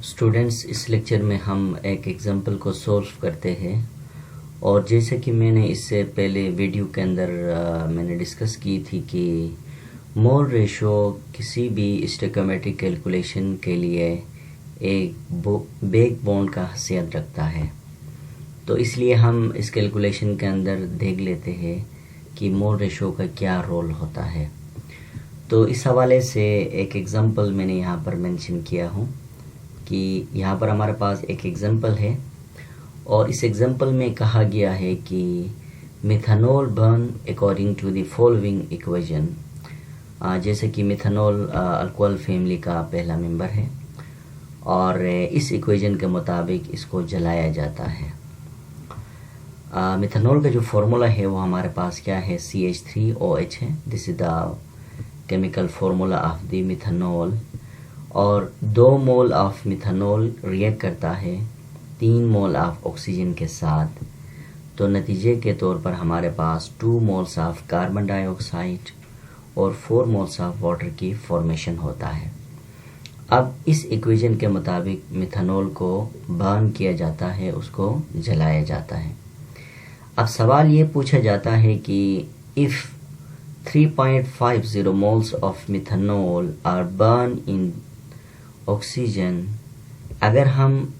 Students, इस lecture में हम एक एग्जांपल को सॉल्व करते हैं। और जैसे कि मैंने इससे पहले वीडियो के अंदर मैंने डिस्कस की थी कि मोल रेशो किसी भी स्टोइकोमेट्रिक कैलकुलेशन के लिए एक बैकबोन का हैसियत रखता है। तो इसलिए हम इस कैलकुलेशन के अंदर देख लेते हैं कि मोल रेशो का क्या रोल होता है। तो इस हवाले से एक एग्जांपल मैंने यहाँ पर मेंशन किया हूँ कि यहाँ पर हमारे पास एक एग्जांपल है और इस एग्जांपल में कहा गया है कि methanol burn according to the following equation. जैसे कि मिथानॉल अल्कोहल फैमिली का पहला मेंबर है और इस इक्वेशन के मुताबिक इसको जलाया जाता है। मिथानॉल का जो फार्मूला है वो हमारे पास क्या है, CH3OH है। This is the chemical formula of the methanol. और 2 मोल ऑफ मिथानॉल रिएक्ट करता है 3 मोल ऑफ ऑक्सीजन के साथ। तो नतीजे के तौर पर हमारे पास 2 मोल्स ऑफ कार्बन डाइऑक्साइड और 4 मोल्स ऑफ वाटर की फॉर्मेशन होता है। अब इस इक्वेशन के मुताबिक मिथानॉल को बर्न किया जाता है, उसको जलाया जाता है। अब सवाल ये पूछा जाता है कि if 3.50 moles of methanol are burned in oxygen, अगर हम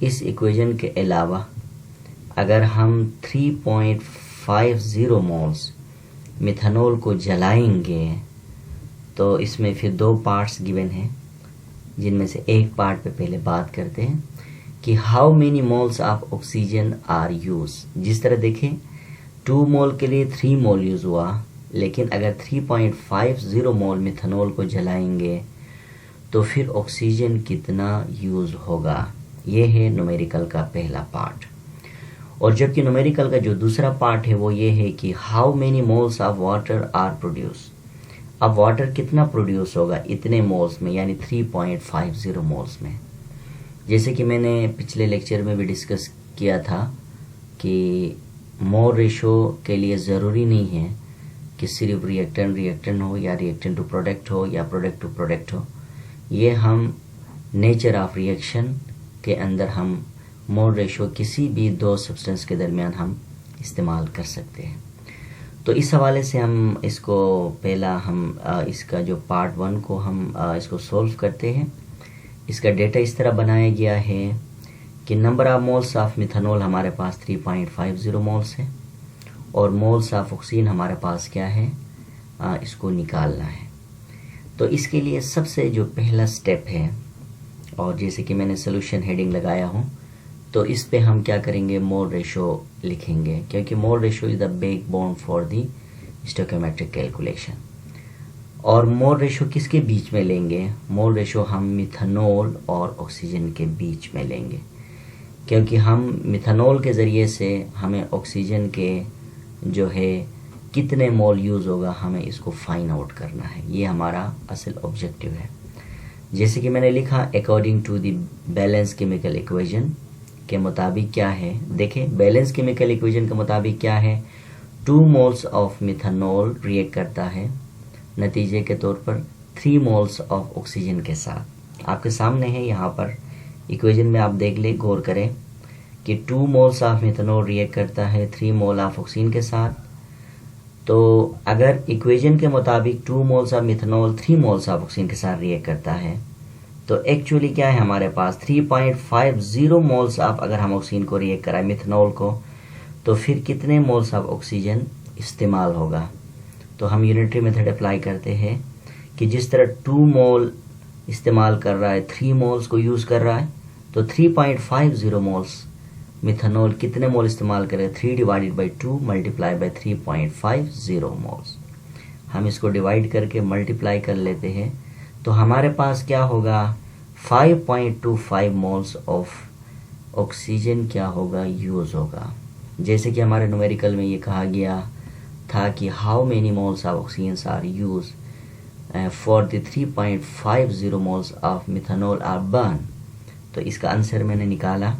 इस इक्वेशन के अलावा अगर हम 3.50 मोल्स मिथानॉल को जलाएंगे तो इसमें फिर 2 पार्ट्स गिवन हैं, जिनमें से एक पार्ट पे पहले बात करते हैं कि how many moles of oxygen are use. जिस तरह देखें 2 मोल के लिए 3 मोल यूज़ हुआ, लेकिन अगर 3.50 मोल मिथानॉल को जलाएंगे तो फिर ऑक्सीजन कितना यूज़ होगा। ये है न्यूमेरिकल का पहला पार्ट। और जबकि न्यूमेरिकल का जो दूसरा पार्ट है वो ये है कि how many moles of water are produce. अब वाटर कितना प्रोड्यूस होगा इतने मोल्स में, यानी 3.50 मोल्स में। जैसे कि मैंने पिछले लेक्चर में भी डिस्कस किया था कि मोल रेशो के लिए ज़रूरी नहीं है कि सिर्फ रिएक्टेंट हो या रिएक्टेंट टू प्रोडक्ट हो या प्रोडक्ट टू प्रोडक्ट हो। ये हम नेचर ऑफ रिएक्शन के अंदर हम मोल रेशो किसी भी 2 सब्सटेंस के दरमियान हम इस्तेमाल कर सकते हैं। तो इस हवाले से हम इसको पहला हम इसका जो पार्ट 1 को हम इसको सॉल्व करते हैं। इसका डेटा इस तरह बनाया गया है कि number of moles of methanol हमारे पास 3.50 मोल्स है और मोल्स ऑफ ऑक्सीजन हमारे पास क्या है, इसको निकालना है। तो इसके लिए सबसे जो पहला स्टेप है, और जैसे कि मैंने सोल्यूशन हेडिंग लगाया हूँ, तो इस पे हम क्या करेंगे, मोल रेशो लिखेंगे, क्योंकि mole ratio is the backbone for the stoichiometric calculation. और मोल रेशो किसके बीच में लेंगे, मोल रेशो हम मिथानॉल और ऑक्सीजन के बीच में लेंगे, क्योंकि हम मिथानॉल के ज़रिए से हमें ऑक्सीजन के जो है कितने मोल यूज़ होगा हमें इसको फाइंड आउट करना है। ये हमारा असल ऑब्जेक्टिव है। जैसे कि मैंने लिखा according to the balance chemical equation के मुताबिक क्या है, देखें बैलेंस केमिकल इक्वेशन के मुताबिक क्या है, 2 मोल्स ऑफ मिथानॉल रिएक्ट करता है नतीजे के तौर पर 3 मोल्स ऑफ ऑक्सीजन के साथ। आपके सामने है यहाँ पर इक्वेशन में, आप देख ले, गौर करें कि 2 मोल्स ऑफ मिथानॉल रिएक्ट करता है 3 मोल ऑफ ऑक्सीजन के साथ। तो अगर इक्वेशन के मुताबिक 2 moles of methanol 3 moles of oxygen के साथ रिएक्ट करता है, तो एक्चुअली क्या है हमारे पास 3.50 मोल्स ऑफ, अगर हम ऑक्सीजन को रिएक्ट कराएं मिथानॉल को, तो फिर कितने मोल्स ऑफ ऑक्सीजन इस्तेमाल होगा। तो हम यूनिटरी मेथड अप्लाई करते हैं कि जिस तरह 2 मोल इस्तेमाल कर रहा है 3 मोल्स को यूज़ कर रहा है, तो 3.50 मोल्स मिथानॉल कितने मोल इस्तेमाल करें, 3 divided by 2 multiply by 3.50 moles. हम इसको डिवाइड करके मल्टीप्लाई कर लेते हैं, तो हमारे पास क्या होगा, 5.25 मोल्स ऑफ ऑक्सीजन क्या होगा, यूज़ होगा। जैसे कि हमारे न्यूमेरिकल में ये कहा गया था कि how many moles of oxygen are use for the 3.50 moles of methanol are burn. तो इसका आंसर मैंने निकाला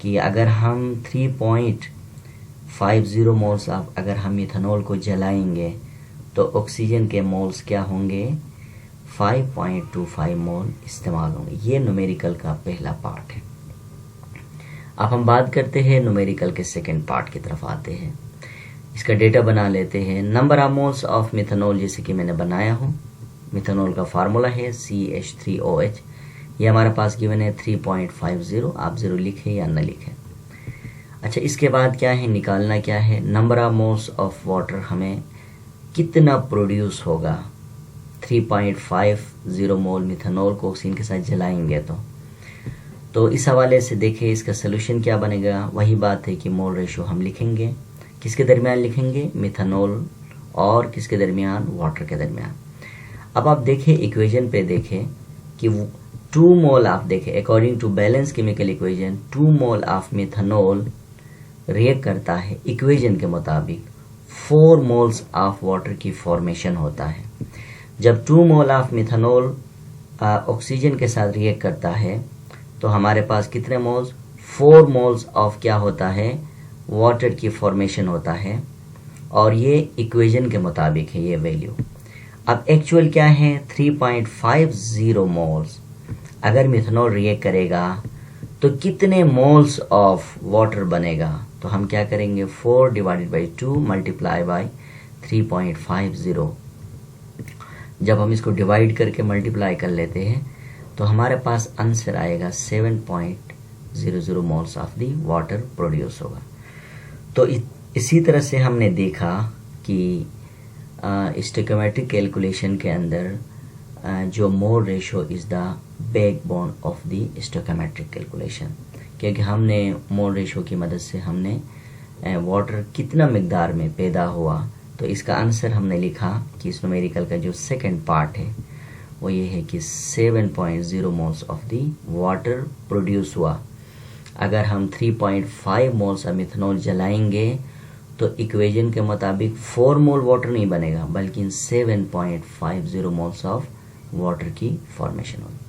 कि अगर हम 3.50 मोल्स ऑफ अगर हम मिथानॉल को जलाएंगे तो ऑक्सीजन के मोल्स क्या होंगे, 5.25 मोल इस्तेमाल होंगे। ये न्यूमेरिकल का पहला पार्ट है। अब हम बात करते हैं न्यूमेरिकल के सेकंड पार्ट की तरफ आते हैं। इसका डेटा बना लेते हैं। Number of moles of methanol, जैसे कि मैंने बनाया हूँ। मिथेनॉल का फार्मूला है CH3OH। ये हमारे पास गिवन है 3.50। आप ज़रूर लिखें या न लिखें। अच्छा, इसके बाद क्या है, निकालना क्या है, number of moles of water, हमें कितना प्रोड्यूस होगा 3.50 मोल मिथेनॉल को ऑक्सीजन के साथ जलाएंगे तो इस हवाले से देखें इसका सोल्यूशन क्या बनेगा। वही बात है कि मोल रेशो हम लिखेंगे, किसके दरमियान लिखेंगे, मिथेनॉल और किसके दरमियान, वाटर के दरमियान। अब आप देखें इक्वेशन पे देखें कि 2 मोल, आप देखें according to balance chemical equation 2 mole of methanol react करता है इक्वेशन के मुताबिक 4 मोल्स ऑफ वाटर की फॉर्मेशन होता है। जब 2 मोल ऑफ मिथेनॉल ऑक्सीजन के साथ रिएक्ट करता है तो हमारे पास कितने मोल्स, 4 मोल्स ऑफ क्या होता है, वाटर की फॉर्मेशन होता है। और ये इक्वेशन के मुताबिक है ये वैल्यू। अब एक्चुअल क्या है, 3.50 मोल्स। अगर मिथेनॉल रिएक्ट करेगा तो कितने मोल्स ऑफ वाटर बनेगा, तो हम क्या करेंगे, 4 डिवाइडेड बाई 2 मल्टीप्लाई बाई 3.50। जब हम इसको डिवाइड करके मल्टीप्लाई कर लेते हैं तो हमारे पास आंसर आएगा 7.00 moles of the water produce होगा। तो इसी तरह से हमने देखा कि स्टोइकोमेट्रिक कैलकुलेशन के अंदर जो mole ratio is the backbone of the stoichiometric calculation, क्योंकि हमने मोल रेशो की मदद से हमने वाटर कितना मिकदार में पैदा हुआ। तो इसका आंसर हमने लिखा कि इस न्यूमेरिकल का जो सेकंड पार्ट है वो ये है कि 7.0 moles of the water produce हुआ। अगर हम 3.5 मोल्स ऑफ मिथेनॉल जलाएंगे तो इक्वेशन के मुताबिक 4 मोल वाटर नहीं बनेगा बल्कि 7.50 मोल्स ऑफ वाटर की फॉर्मेशन होगी।